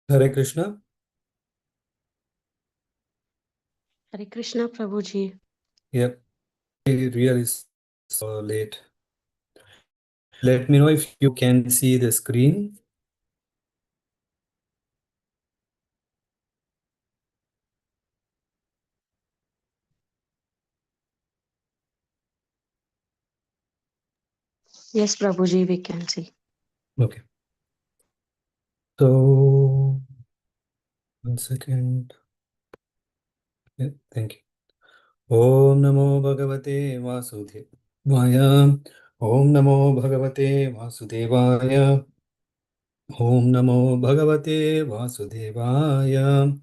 Hare Krishna. Hare Krishna, Prabhuji. Yep, really so late. Let me know if you can see the screen. Yes, Prabhuji, we can see. Okay. So, 1 second. Yeah, thank you. Om Namo Bhagavate Vasudevaya. Om Namo Bhagavate Vasudevaya. Om Namo Bhagavate Vasudevaya.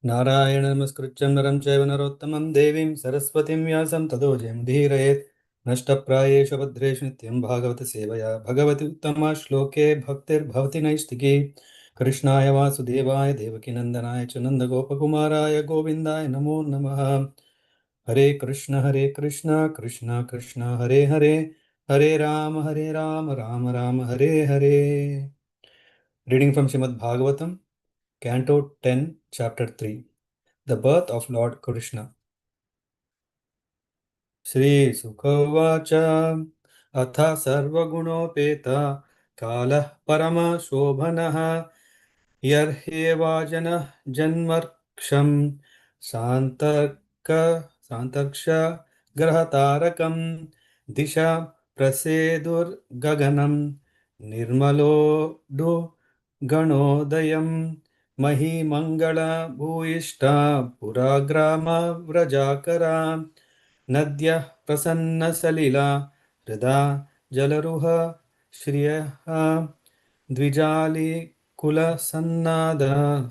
Narayan नमस्कृत्यं नरं चैव नरोत्तमं देवीं सरस्वतीं व्यासं ततो जयमुदीरयेत् नष्टप्रायेषु भद्रेषु नित्यं भागवतसेवया भगवति उत्तमा श्लोके भक्तिर्भवति नैष्टिकी कृष्णाय वासुदेवाय देवकीनन्दनाय च नन्दगोपकुमाराय गोविन्दाय नमो नमः हरे Krishna Krishna Krishna Hare Hare Hare Ram Ram Ram Hare Hare Reading from Srimad Bhagavatam, Canto 10, Chapter 3. The birth of Lord Krishna. Sri Sukhovacha Atha Sarvagunopeta Kalah Parama Shobhanaha Yarhevajana Janmarksham Santaksha Grahatarakam Disha Prasedur Gaganam Nirmalo Ganodayam Mahimangala Bhuishta Puragrama Vrajakara Nadyah Prasannasalila Hrida Jalaruha Shriyaha Dvijali Kula Sannada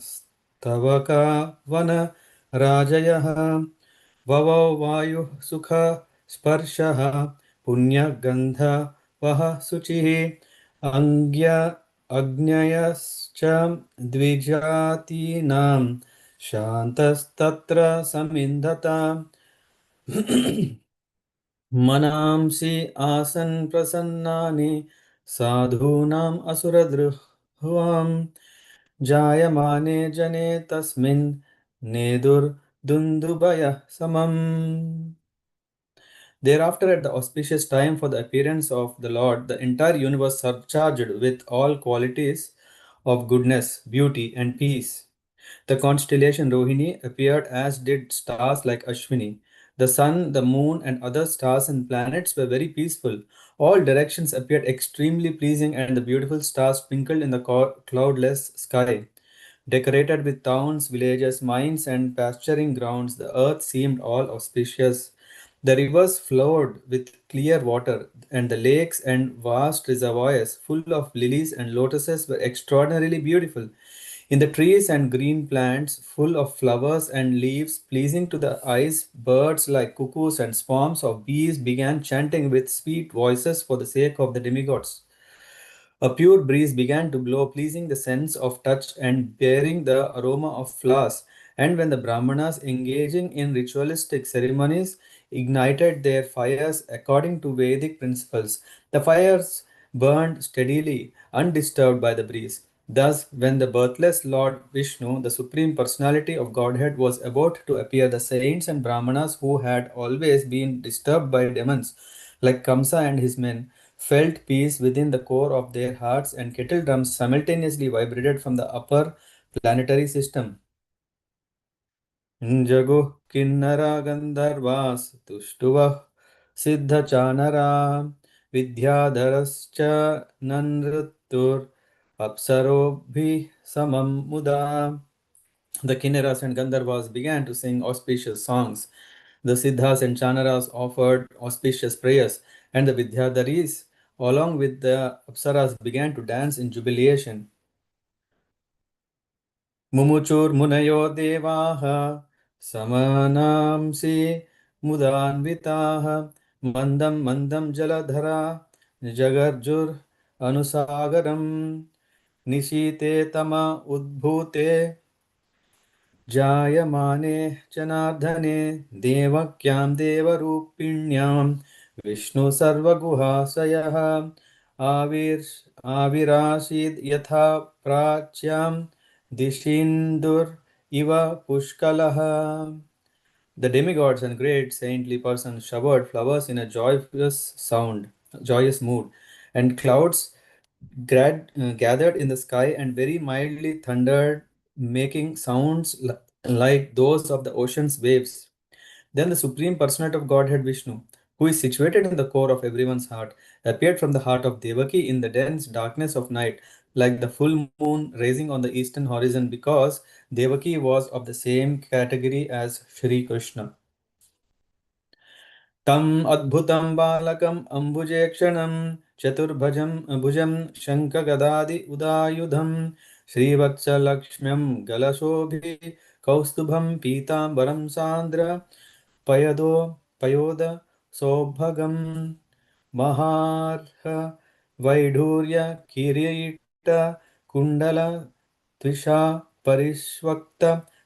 Stavaka Vana Rajayaha Vavau Vayu Sukha Sparshaha Punya Gandha Vaha Suchihi Angya Agnyayascha Dvijatinam Shantas Samindhata मनांसि आसन् प्रसन्नानि साधूनाम् असुरदृह्वाम् जायमाने जने तस्मिन् नेदुर्दुन्दुभयः समम्. Thereafter, at the auspicious time for the appearance of the Lord, the entire universe surcharged with all qualities of goodness, beauty, and peace. The constellation Rohini appeared, as did stars like Ashwini. The sun, the moon, and other stars and planets were very peaceful. All directions appeared extremely pleasing, and the beautiful stars twinkled in the cloudless sky. Decorated with towns, villages, mines, and pasturing grounds, the earth seemed all auspicious. The rivers flowed with clear water, and the lakes and vast reservoirs full of lilies and lotuses were extraordinarily beautiful. In the trees and green plants, full of flowers and leaves pleasing to the eyes, birds like cuckoos and swarms of bees began chanting with sweet voices for the sake of the demigods. A pure breeze began to blow, pleasing the sense of touch and bearing the aroma of flowers. And when the Brahmanas, engaging in ritualistic ceremonies, ignited their fires according to Vedic principles, the fires burned steadily, undisturbed by the breeze. Thus, when the birthless Lord Vishnu, the Supreme Personality of Godhead, was about to appear, the saints and Brahmanas who had always been disturbed by demons, like Kamsa and his men, felt peace within the core of their hearts, and kettle drums simultaneously vibrated from the upper planetary system. Jago kinnara gandharvas tushtuva siddhachanara vidyadharascha nanrutur apsarobhi samam muda. The Kinnaras and Gandharvas began to sing auspicious songs. The Siddhas and Chanaras offered auspicious prayers, and the Vidyadharis, along with the Apsaras, began to dance in jubilation. Mumuchur munayo devaha samanamsi mudanvitaha mandam mandam jaladhara jagarjur anusagaram nishite tama udbhute जायमाने जनार्दने देवक्यां देवरूपिण्यां विष्णुसर्वगुहाशयः आविरासीद् यथा प्राच्यां Dishindur iva pushkalaha. The demigods and great saintly persons showered flowers in a joyous mood, and clouds gathered in the sky and very mildly thundered, making sounds like those of the ocean's waves. Then the Supreme Personality of Godhead Vishnu, who is situated in the core of everyone's heart, appeared from the heart of Devaki in the dense darkness of night, like the full moon rising on the eastern horizon, because Devaki was of the same category as Shri Krishna. तम् अद्भुतं बालकम् अम्बुजेक्षणं चतुर्भुजं भुजं शङ्खगदादि उदायुधं श्रीवत्सलक्ष्म्यं गलशोभि कौस्तुभं पीताम्बरं सान्द्र पयदो पयोद सौभगं महार्ह वैढूर्य किरीट कुण्डल त्विषा परिष्वक्त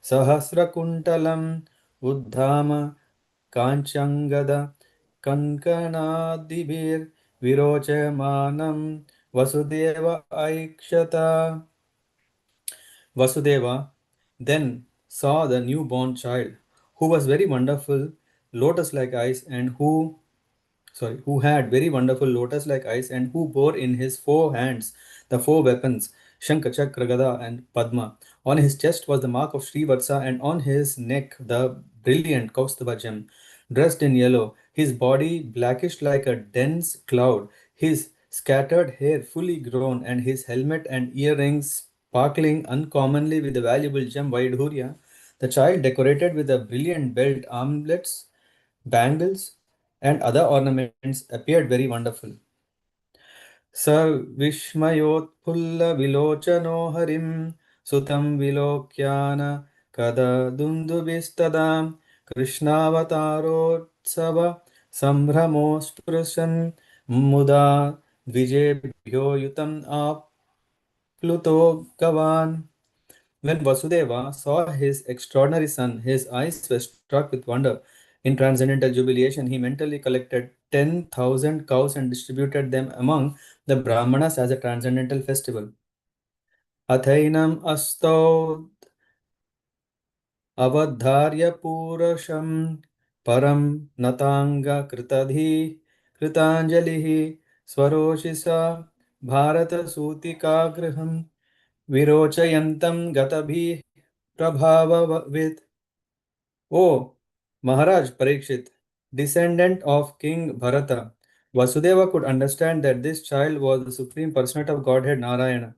सहस्रकुण्टलम् उद्धाम काञ्चङ्गद कङ्कणादिभिर्विरोचमानं Vasudev ऐक्षत. Vasudeva then saw the newborn child, who was very wonderful, lotus-like eyes, and who had very wonderful lotus-like eyes, and who bore in his 4 hands the 4 weapons, Shankha, Chakra, Gada, and Padma. On his chest was the mark of Srivatsa, and on his neck the brilliant Kaustubha gem. Dressed in yellow, his body blackish like a dense cloud, his scattered hair fully grown, and his helmet and earrings sparkling uncommonly with the valuable gem Vaidhurya, the child decorated with a brilliant belt, armlets, bangles, and other ornaments appeared very wonderful. स विस्मयोत्फुल्लविलोचनो हरिं सुतं विलोक्यान कददुन्दुभिस्तदा कृष्णावतारोत्सव सम्भ्रमोऽस्पृशन् मुदा द्विजेभ्यो युतम् आप्लुतो गवान्. When Vasudeva saw his extraordinary son, his eyes were struck with wonder. In transcendental jubilation, he mentally collected 10,000 cows and distributed them among the Brahmanas as a transcendental festival. Athainam astau avadharya purasham param natanga kritadhi kritanjalihi swaroshisa bharata sutikagraham virochayantam gatabhi prabhavavid. O Maharaj Parikshit, descendant of King Bharata, Vasudeva could understand that this child was the Supreme Personality of Godhead Narayana.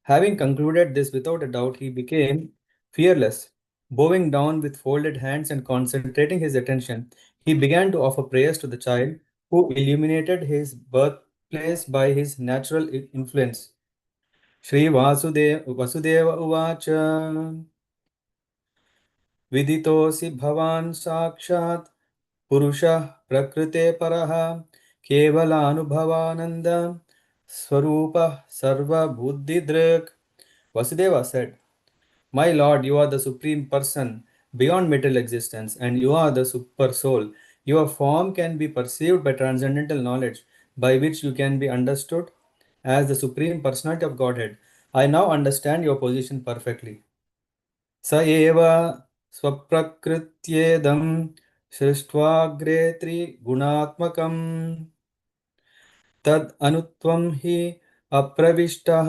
Having concluded this without a doubt, he became fearless. Bowing down with folded hands and concentrating his attention, he began to offer prayers to the child who illuminated his birthplace by his natural influence. Shri Vasudeva Uvacha विदितोऽसि भवान् साक्षात् पुरुषः प्रकृते परः केवलानुभवानन्द स्वरूपः सर्वबुद्धिदृक्. Vasudeva said, My Lord, you are the Supreme Person beyond material existence, and you are the Super Soul. Your form can be perceived by transcendental knowledge, by which you can be understood as the Supreme Personality of Godhead. I now understand your position perfectly. स एव स्वप्रकृत्येदं सृष्ट्वाग्रे त्रिगुणात्मकम् तद् अनुत्वं हि अप्रविष्टः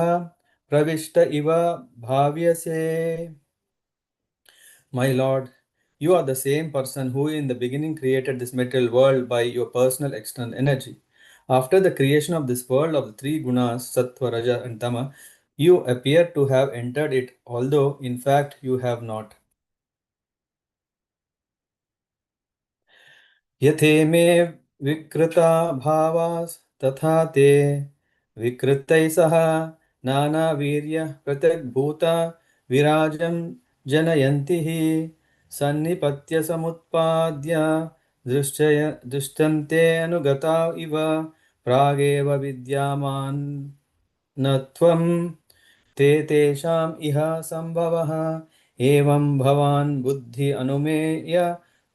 प्रविष्ट इव भाव्यसे. My Lord, you are the same person who in the beginning created this material world by your personal external energy. After the creation of this world of the 3 gunas, Sattva, Raja, and Tama, you appear to have entered it, although in fact you have not. यथे मे विकृता भावास् तथा ते विकृतैः सह नानावीर्यः पृथग्भूता विराजं जनयन्ति हि सन्निपत्य समुत्पाद्य दृश्यन्ते अनुगता इव प्रागेव विद्यामान् न त्वं ते तेषाम् इह सम्भवः एवं भवान् बुद्धि अनुमेय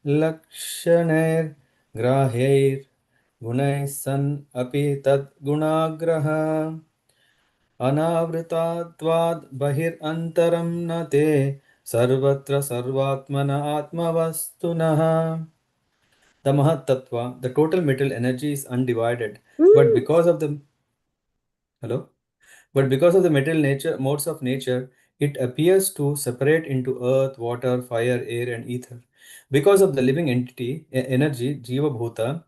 लक्षणैर्ग्राह्यैर्गुणैः सन् अपि तद्गुणाग्रह. अनावृतात्वाद् बहिरन्तरं न ते सर्वत्र सर्वात्मन आत्मवस्तुनः. The Mahat Tattva, the total material energy is undivided, but Mm. because of the hello, but because of the material nature modes of nature, it appears to separate into earth, water, fire, air, and ether. Because of the living entity energy, Jiva Bhuta,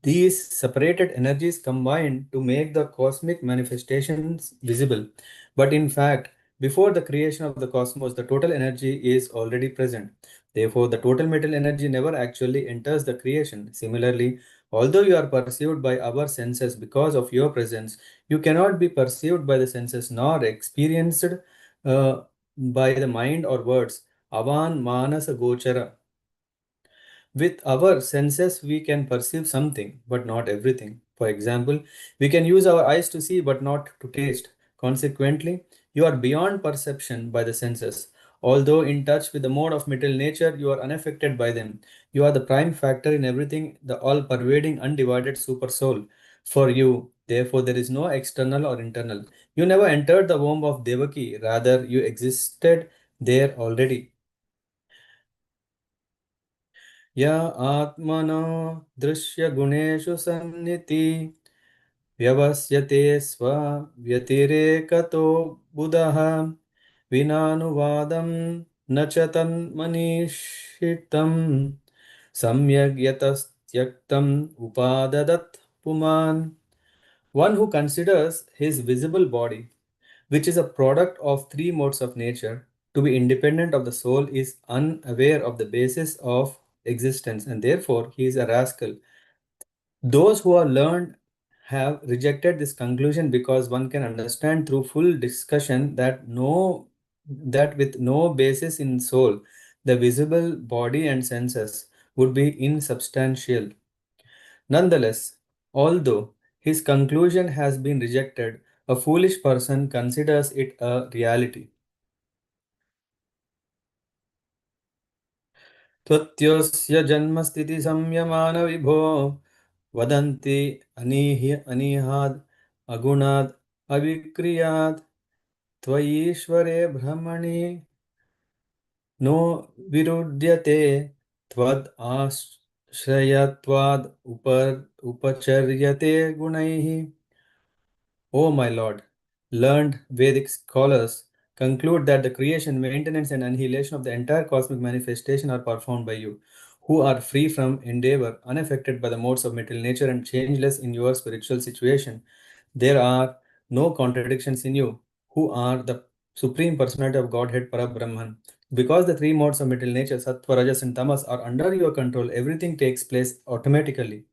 these separated energies combine to make the cosmic manifestations visible. But in fact, before the creation of the cosmos, the total energy is already present. Therefore, the total material energy never actually enters the creation. Similarly, although you are perceived by our senses because of your presence, you cannot be perceived by the senses nor experienced by the mind or words. Avan manasa gochara. With our senses, we can perceive something, but not everything. For example, we can use our eyes to see, but not to taste. Consequently, you are beyond perception by the senses. Although in touch with the mode of material nature, you are unaffected by them. You are the prime factor in everything, the all pervading, undivided super soul. For you, therefore, there is no external or internal. You never entered the womb of Devaki, rather, you existed there already. या आत्मनो दृश्यगुणेषु सन्निति व्यवस्यते स्वव्यतिरेकतो बुधः विनानुवादं न च तन्मनीषितं सम्यग् यतस्त्यक्तम् उपाददत् पुमान्. One who considers his visible body, which is a product of three modes of nature, to be independent of the soul is unaware of the basis of existence, and therefore he is a rascal. Those who are learned have rejected this conclusion because one can understand through full discussion that with no basis in soul, the visible body and senses would be insubstantial. Nonetheless, although his conclusion has been rejected, a foolish person considers it a reality. त्वत्योऽस्य जन्मस्थितिसंयमानविभो वदन्ति अनीहाद् अगुणाद् अविक्रियात् त्वयीश्वरे ब्रह्मणि no विरुध्यते त्वद् आश्रयत्वाद् उपचर्यते गुणैः. O my Lord, learned Vedic scholars conclude that the creation, maintenance, and annihilation of the entire cosmic manifestation are performed by you, who are free from endeavor, unaffected by the modes of material nature, and changeless in your spiritual situation. There are no contradictions in you, who are the Supreme Personality of Godhead Parabrahman. Because the three modes of material nature, Sattva, Rajas, and Tamas, are under your control, everything takes place automatically.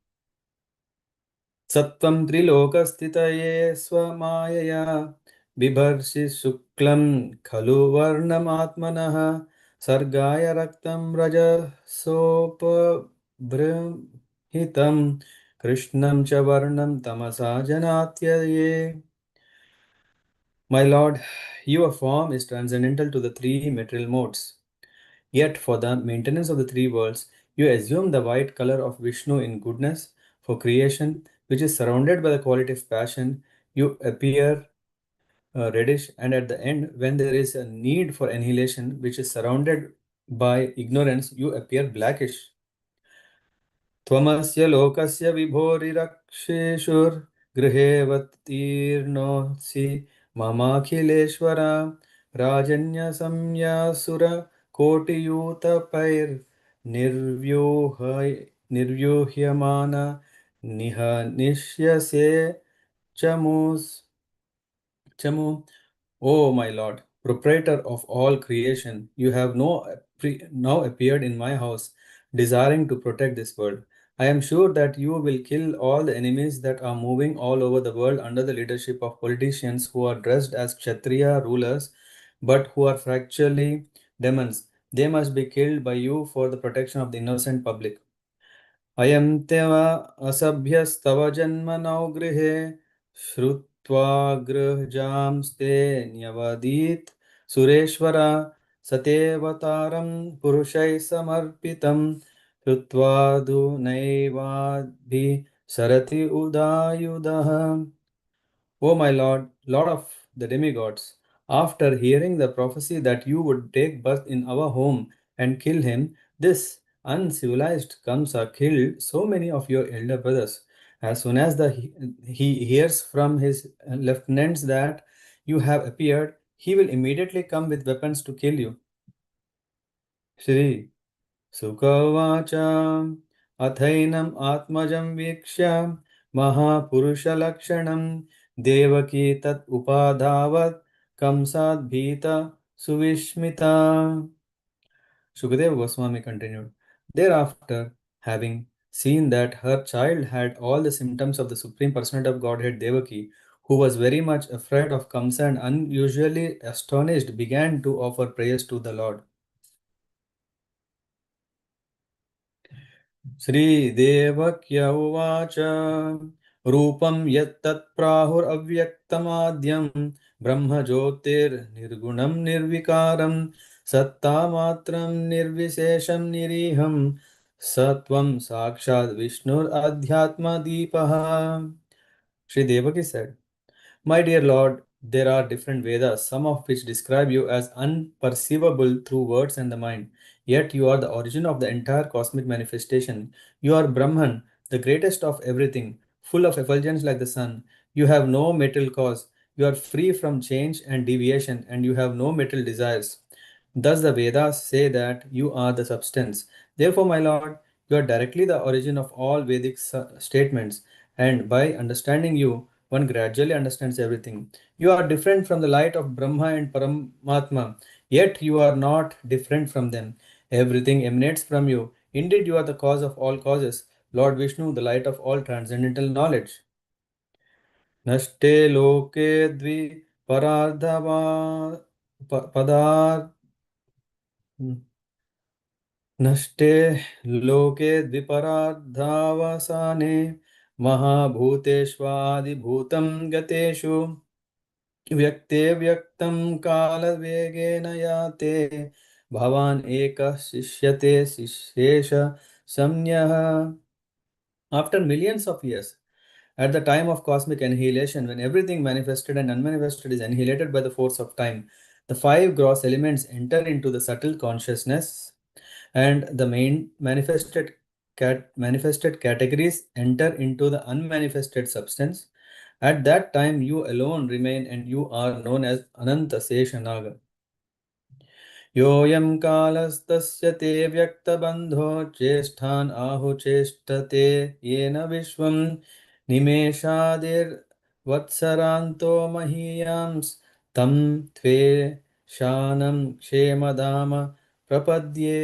सत्त्वं त्रिलोकस्थितये स्वमायया बिभर्षि शुक्लं खलु वर्णमात्मनः सर्गाय रक्तं रजसोपबृंहितं कृष्णं च वर्णं तमसा जनात्यये. My Lord, your form is transcendental to the three material modes. Yet, for the maintenance of the three worlds, you assume the white color of Vishnu in goodness. For creation, which is surrounded by the quality of passion, you appear reddish, and at the end, when there is a need for annihilation, which is surrounded by ignorance, you appear blackish. त्वमस्य लोकस्य विभोरिरक्षेषुर्गृहेऽवतीर्णोऽसि ममाखिलेश्वर राजन्यसंज्ञासुरकोटियूतपैर्निर्व्यूह्य निर्व्यूह्यमान निहनिष्यसे चमु. O my Lord, proprietor of all creation, you have now appeared in my house, desiring to protect this world. I am sure that you will kill all the enemies that are moving all over the world under the leadership of politicians who are dressed as Kshatriya rulers but who are factually demons. They must be killed by you for the protection of the innocent public. अयं त्यव असभ्यस्तव जन्मनौ गृहे श्रुत्वा गृहजांस्ते न्यवदीत् सुरेश्वरा सतेऽवतारं पुरुषैः समर्पितं श्रुत्वा तु, नैवाभिसरति उदायुधः. O my Lord, Lord of the demigods, after hearing the prophecy that you would take birth in our home and kill him, this uncivilized Kamsa killed so many of your elder brothers. As soon as he hears from his lieutenants that you have appeared, he will immediately come with weapons to kill you. Shri Sukavacha अथैनम् आत्मजं वीक्ष्य महापुरुषलक्षणं देवकी तत् उपाधावत् कंसात् भीता सुविस्मिता. Shukadeva Goswami continued. Thereafter, having seen that her child had all the symptoms of the Supreme Personality of Godhead Devaki, who was very much afraid of Kamsa and unusually astonished, began to offer prayers to the Lord. श्रीदेवक्य उवाच रूपं यत्तत्प्राहुरव्यक्तमाद्यं ब्रह्मज्योतिर्निर्गुणं निर्विकारं सत्तामात्रं निर्विशेषं निरीहं सत्वं साक्षात् विष्णुरध्यात्मदीपः. Sri Devaki said, My dear Lord, there are different Vedas, some of which describe you as unperceivable through words and the mind. Yet you are the origin of the entire cosmic manifestation. You are Brahman, the greatest of everything, full of effulgence like the sun. You have no material cause. You are free from change and deviation, and you have no material desires. Thus, the Vedas say that you are the substance. Therefore, my Lord, you are directly the origin of all Vedic statements, and by understanding you, one gradually understands everything. You are different from the light of Brahma and Paramatma, yet you are not different from them. Everything emanates from you. Indeed, you are the cause of all causes, Lord Vishnu, the light of all transcendental knowledge. Nashte loke dvi paradhava padar नष्टे लोके द्विपरार्धावसाने महाभूतेष्वादिभूतं गतेषु व्यक्ते व्यक्तं कालवेगेन याते भवान् एकः शिष्यते शिष्येष संज्ञः. After millions of years, at the time of cosmic annihilation, when everything manifested and unmanifested is annihilated by the force of time, the five gross elements enter into the subtle consciousness, and the main manifested categories enter into the unmanifested substance. At that time, you alone remain, and you are known as Ananta Seshanaga. योऽयं कालस्तस्य ते व्यक्तबन्धो ज्येष्ठान् आहुचेष्टते येन विश्वं निमेषादिर्वत्सरान्तो महीयांस्तं त्वे शानं क्षेमधाम प्रपद्ये.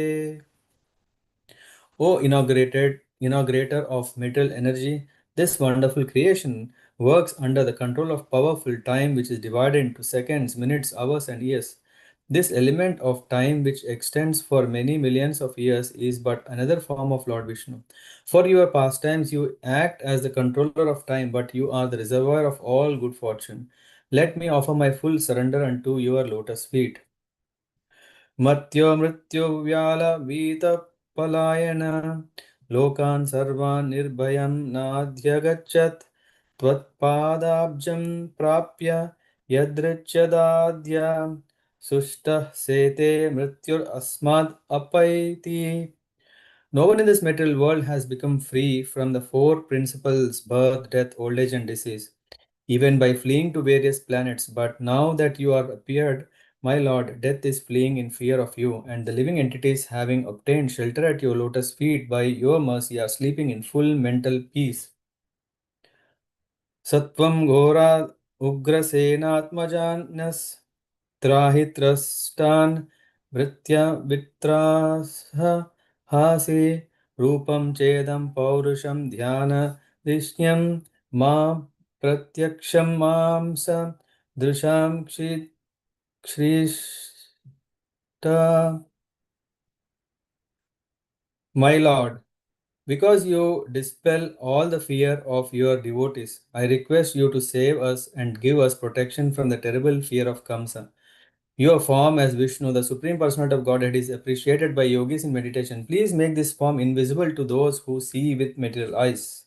O inaugurator of material energy, this wonderful creation works under the control of powerful time, which is divided into seconds, minutes, hours, and years. This element of time, which extends for many millions of years, is but another form of Lord Vishnu. For your pastimes, you act as the controller of time, but you are the reservoir of all good fortune. Let me offer my full surrender unto your lotus feet. मर्त्यो मृत्युव्यालवीतपलायन लोकान् सर्वान् निर्भयं नाध्यगच्छत् त्वत्पादाब्जं प्राप्य यदृच्छदाद्य सुष्टः सेते मृत्युरस्माद् अपैति. No one in this material world has become free from the four principles birth, death, old age, and disease, even by fleeing to various planets. But now that you are appeared, my Lord, death is fleeing in fear of you, and the living entities, having obtained shelter at your lotus feet by your mercy, are sleeping in full mental peace. Sattvam Ghora Ugrasenatmajanas त्राहि त्रस्तान् भृत्या वित्रासः हासि रूपं चेदं पौरुषं ध्यानधिष्ण्यं मां प्रत्यक्षं मां स दृशां क्षिष्टा. My Lord, because you dispel all the fear of your devotees, I request you to save us and give us protection from the terrible fear of Kamsa. Your form as Vishnu, the Supreme Personality of Godhead, is appreciated by yogis in meditation. Please make this form invisible to those who see with material eyes.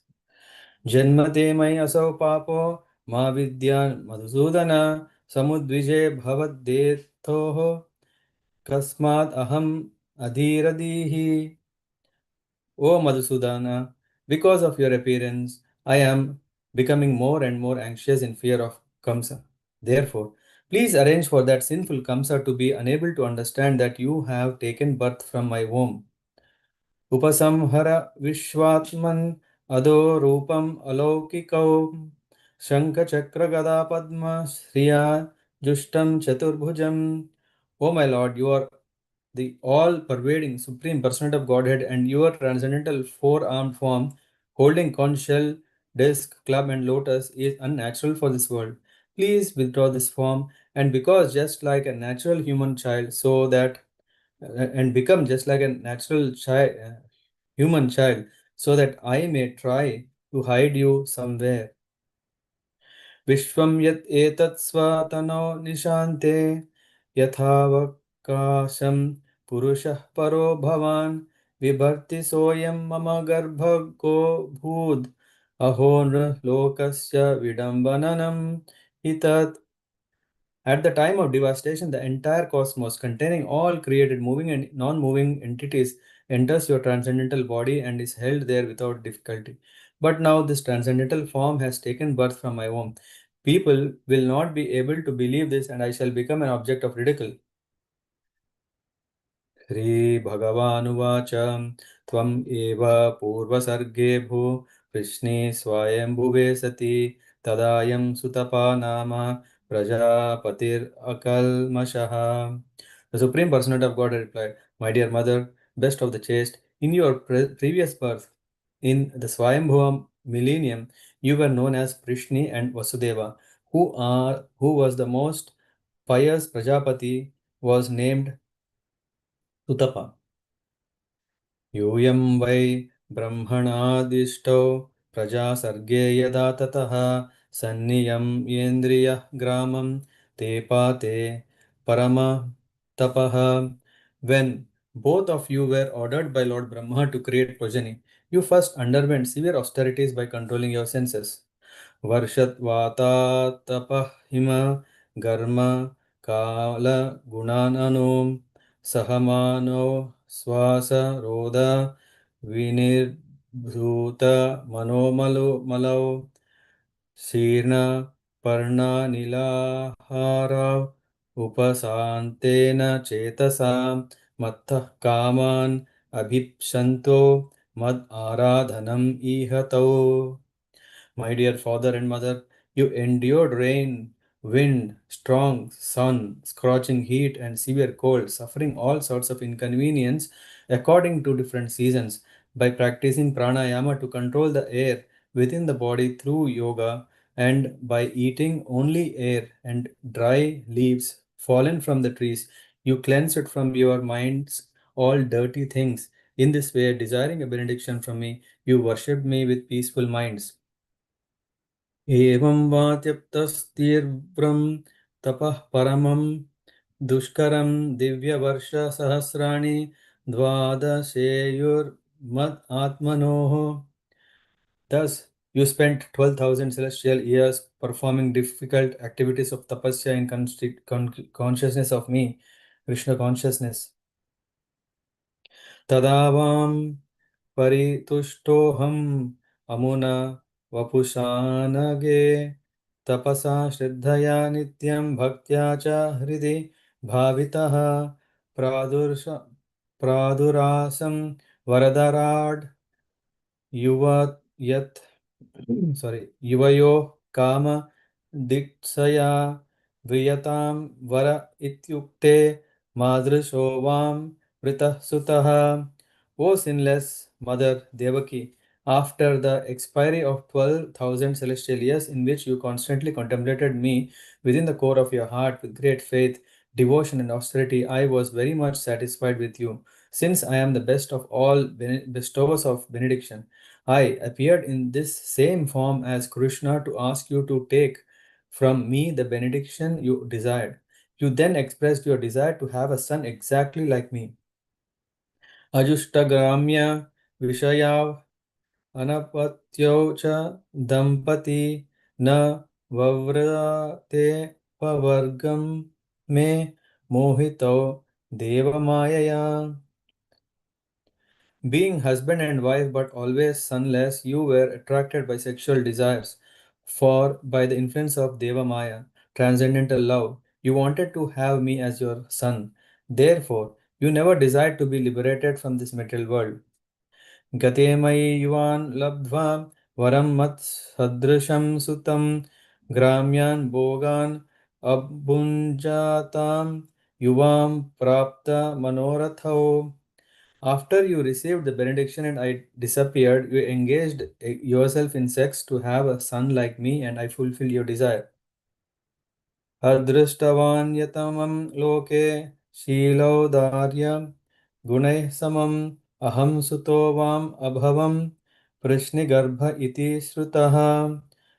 Janmate mai asau papo ma vidyan madhusudana samudvije bhavadethoho kasmat aham adhiradihi. O Madhusudana, because of your appearance, I am becoming more and more anxious in fear of Kamsa. Therefore, please arrange for that sinful Kamsa to be unable to understand that you have taken birth from my womb. Upasamhara Vishwatman Ado Rupam Alaukikau Shankha Chakra Gada Padma Shriya Jushtam Chaturbhujam. O my Lord, you are the all pervading Supreme Personality of Godhead, and your transcendental four armed form, holding conch shell, disc, club, and lotus, is unnatural for this world. Please withdraw this form, and because just like a natural human child, so that and become just like a natural child, human child, so that I may try to hide you somewhere. विश्वं यत् एतत् स्वतनो निशान्ते यथावकाशं पुरुषः परो भवान् बिभर्ति सोऽयं मम गर्भको भूद् अहो नृलोकस्य विडम्बननं हि तत्. At the time of devastation, the entire cosmos, containing all created moving and non moving entities, enters your transcendental body and is held there without difficulty. But now this transcendental form has taken birth from my womb. People will not be able to believe this, and I shall become an object of ridicule. श्रीभगवानुवाच त्वम् एव पूर्वसर्गे कृष्णे स्वयंभुवे सति तदायं सुतपा नाम प्रजापतिरकल्मषः. The Supreme Personality of God replied, my dear mother, best of the chaste, in your previous birth, in the Swayambhuva millennium, you were known as Prishni and Vasudeva, who was the most pious Prajapati, was named Sutapa. यूयं वै ब्रह्मणादिष्टौ प्रजासर्गे यदा ततः सन्नियम्येन्द्रियः ग्रामं ते पाते परमतपः. When both of you were ordered by Lord Brahma to create progeny, you first underwent severe austerities by controlling your senses. वर्षद्वातातपः हिम घर्म काल गुणाननो सहमानो श्वास रोद विनिर्भूत मनोमलो मलौ शीर्ण पर्णनिलाहारौ उपशान्तेन चेतसा मत्तः कामान् अभीप्सन्तो मद आराधनम् ईहतौ. My dear father and mother, you endured rain, wind, strong sun, scorching heat, and severe cold, suffering all sorts of inconvenience according to different seasons. By practicing pranayama to control the air within the body through yoga, and by eating only air and dry leaves fallen from the trees, you cleanse it from your minds all dirty things. In this way, desiring a benediction from me, you worshipped me with peaceful minds. एवं वात्यप्तस्तीव्रं तपः परमं दुष्करं दिव्यवर्षसहस्राणि द्वादशेयुर्मद् आत्मनोः. Thus, you spent 12,000 celestial years performing difficult activities of tapasya in consciousness of me, Krishna consciousness. Tadavam परितुष्टोऽहम् अमुना वपुषानगे तपसा श्रद्धया नित्यं भक्त्या च हृदि भावितः प्रादुर्श प्रादुरासं वरदराड् युव यत् युवयोः काम दीक्षया वियतां वर इत्युक्ते मादृशो वां वृतः सुतः. O sinless Mother Devaki, after the expiry of 12,000 celestial years in which you constantly contemplated me within the core of your heart with great faith, devotion, and austerity, I was very much satisfied with you. Since I am the best of all bestowers of benediction, I appeared in this same form as Krishna to ask you to take from me the benediction you desired. You then expressed your desire to have a son exactly like me. अजुष्टग्राम्य विषया अनपत्यो च दम्पती न vavrate pavargam me mohito devamaya. Being husband and wife but always sonless, you were attracted by sexual desires, for by the influence of Deva Maya, transcendental love, you wanted to have me as your son. Therefore, you never desired to be liberated from this material world. गते मयि युवान् लब्ध्वा वरं मत्सदृशं सुतं ग्राम्यान् भोगान् अभुञ्जातां युवां प्राप्त मनोरथौ. After you received the benediction and I disappeared, you engaged yourself in sex to have a son like me, and I fulfilled your desire. अदृष्टवान् यतमं लोके शीलौदार्य गुणैः समम् अहं सुतो वाम् अभवम् प्रश्निगर्भ इति श्रुतः.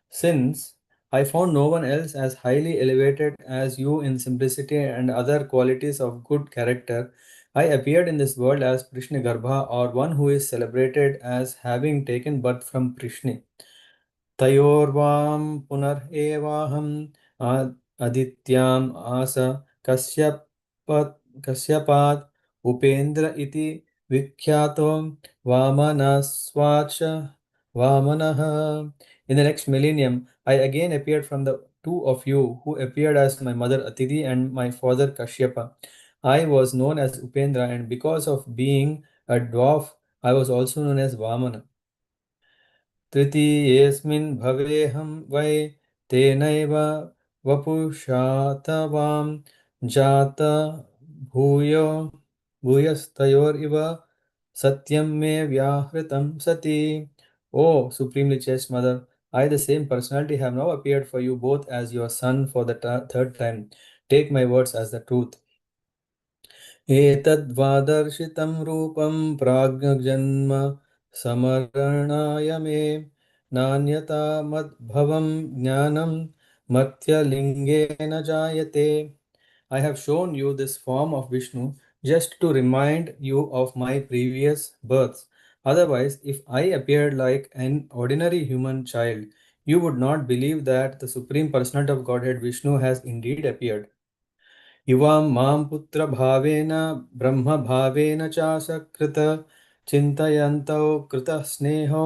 Since I found no one else as highly elevated as you in simplicity and other qualities of good character, I appeared in this world as Prishnigarbha, or one who is celebrated as having taken birth from Prishni. तयोर्वां पुनरेवाहम् अदित्याम् आस कश्यपात् उपेन्द्र इति विख्यातो वामनस्वाच Vamanaha. In the next millennium, I again appeared from the two of you who appeared as my mother Atiti and my father Kashyapa. I was known as Upendra, and because of being a dwarf, I was also known as Vamana. तृतीयेऽस्मिन् भवेऽहं वै तेनैव वपुषातवां जात भूयो भूयस्तयोरिव satyam me vyahritam sati. O supremely chaste mother, I, the same personality, have now appeared for you both as your son for the third time. Take my words as the truth. एतद्वादर्शितं रूपं प्राज्ञजन्म समरणाय मे नान्यता मद्भवं ज्ञानं मर्त्यलिङ्गेन जायते. I have shown you this form of Vishnu just to remind you of my previous births. Otherwise, if I appeared like an ordinary human child, you would not believe that the Supreme Personality of Godhead Vishnu has indeed appeared. युवां मां पुत्रभावेन ब्रह्मभावेन चासकृत चिन्तयन्तौ कृतः स्नेहो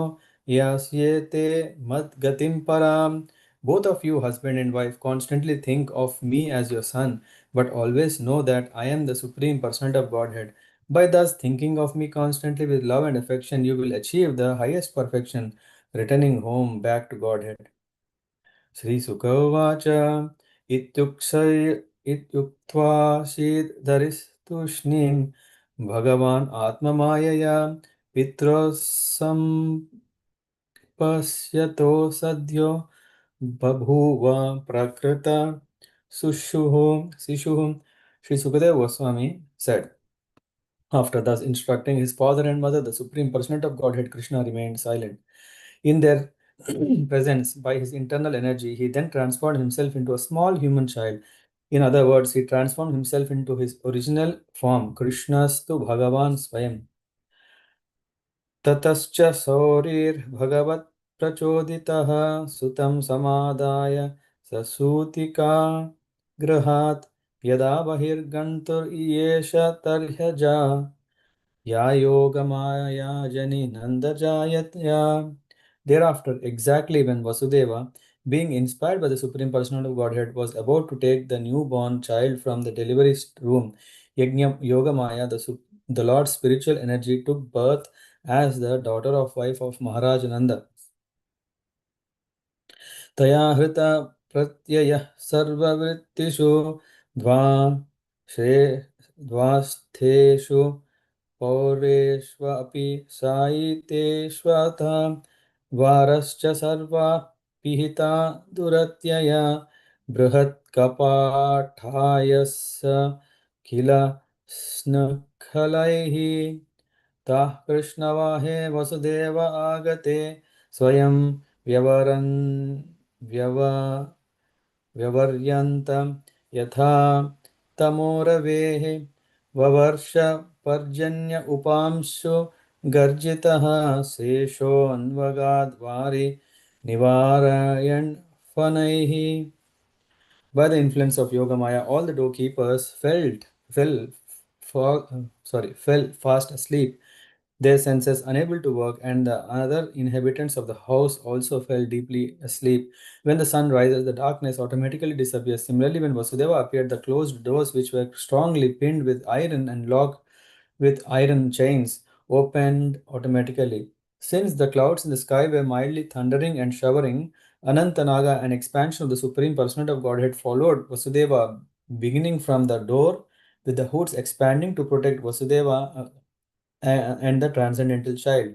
यास्येते मद्गतिं पराम्. Both of you, husband and wife, constantly think of me as your son, but always know that I am the Supreme Personality of Godhead. By thus thinking of me constantly with love and affection, you will achieve the highest perfection, returning home back to Godhead. श्रीसुक उवाच इत्युक्त्वा शीतधरिस्तूष्णीं भगवान् आत्ममायया पित्रोः सम्पश्यतो सद्यो बभूव प्रकृत शिशुः. Sri Sukadeva Goswami said, after thus instructing his father and mother, the Supreme Personality of Godhead Krishna remained silent. In their presence, by his internal energy, he then transformed himself into a small human child. In other words, he transformed himself into his original form, Krishnastu Bhagavan Swayam. ततश्च सौरिर्भगवत् प्रचोदितः सुतं समादाय ससूतिका गृहात् यदा बहिर्गन्तुर्येष तर्ह्यजा या yogamaya jani nandajayatya. Thereafter, exactly when Vasudeva, being inspired by the Supreme Personality of Godhead, was about to take the newborn child from the delivery room, Yogamaya, the Lord's spiritual energy, took birth as the daughter of wife of Maharaj Nanda. तया हृता प्रत्ययः सर्ववृत्तिषु द्वा द्वास्थेषु पौरेष्वपि सायितेष्वथा द्वारश्च सर्वा पिहिता दुरत्यया बृहत्कपाठायस्य किल स्नखलैः ताः कृष्णवाहे वसुदेव आगते स्वयं व्यवरन् व्यव व्यवर्यन्तं यथा तमोरवेः ववर्ष पर्जन्य उपांशु गर्जितः शेषोऽन्वगाद्वारि निवारयन् Panaihi. By the influence of Yogamaya, all the doorkeepers fell fast asleep, their senses unable to work, and the other inhabitants of the house also fell deeply asleep. When the sun rises, the darkness automatically disappears. Similarly, when Vasudeva appeared, the closed doors, which were strongly pinned with iron and locked with iron chains, opened automatically. Since the clouds in the sky were mildly thundering and showering, Anantanaga, an expansion of the Supreme Personality of Godhead, followed Vasudeva, beginning from the door, with the hoods expanding to protect Vasudeva and the transcendental child.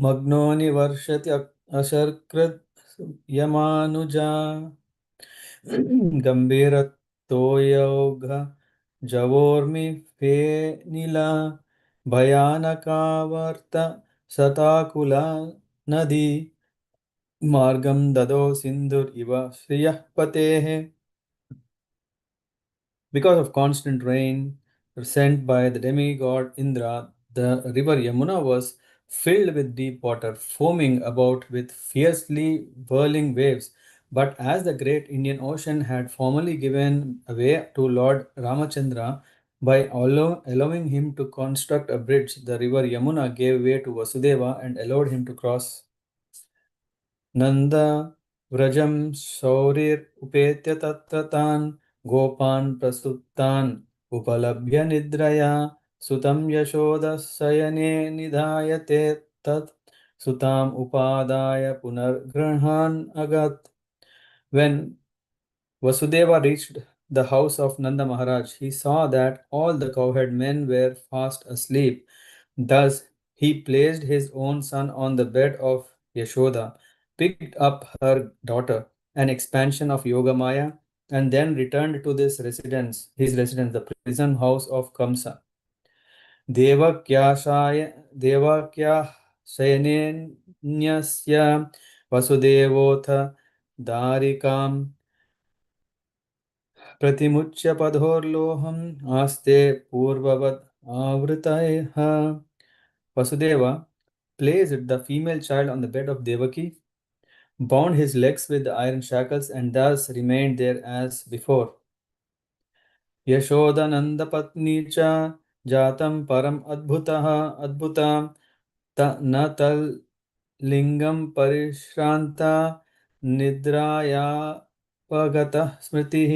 Magnoni varshati asharkrit yamanuja gambira javormi fe nila भयानकावर्त सताकुला nadi margam dado sindur iva shriyah patehe. Because of constant rain sent by the demigod Indra, the river Yamuna was filled with deep water, foaming about with fiercely whirling waves. But as the great Indian Ocean had formerly given way to Lord Ramachandra by allowing him to construct a bridge, the river Yamuna gave way to Vasudeva and allowed him to cross. Nanda Vrajam Saurir Upetya Tatratan Gopan Prasuttan Upalabhya Nidraya Sutam Yashoda Sayane Nidayate Tat Sutam Upadaya Punargrahan Agat. When Vasudeva reached the house of Nanda Maharaj, he saw that all the cowherd men were fast asleep. Thus, he placed his own son on the bed of Yashoda, picked up her daughter, an expansion of Yogamaya, and then returned to his residence, the prison house of Kamsa. देवक्या शयनेन्यस्य वसुदेवोऽथ दारिकां प्रतिमुच्य पदोर्लोहम् आस्ते पूर्ववत् आवृतयः. Vasudeva placed the female child on the bed of Devaki, bound his legs with the iron shackles, and thus remained there as before. यशोदनन्दपत्नी च जातं परम् अद्भुता न तल्लिङ्गं परिश्रान्ता निद्रायापगतः स्मृतिः.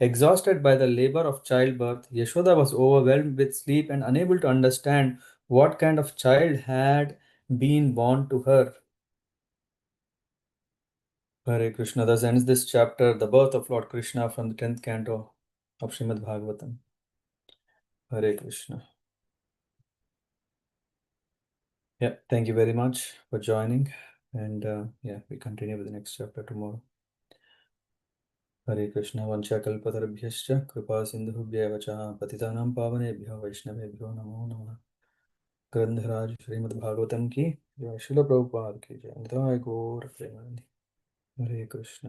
Exhausted by the labor of childbirth, Yashoda was overwhelmed with sleep and unable to understand what kind of child had been born to her. Hare Krishna. Thus ends this chapter, the birth of Lord Krishna, from the 10th canto of Srimad Bhagavatam. Hare Krishna. Yeah, thank you very much for joining. And yeah, we continue with the next chapter tomorrow. Hare Krishna. Vancha kalpatarabhyascha kripa sindhubhya vacha patitanam pavanebhyo vaishnavebhyo namo namah. ग्रंथराज Shrimad Bhagavatam की जय, श्रील प्रभुपाद की जय, निताय गौर प्रेमानंद। हरे कृष्ण।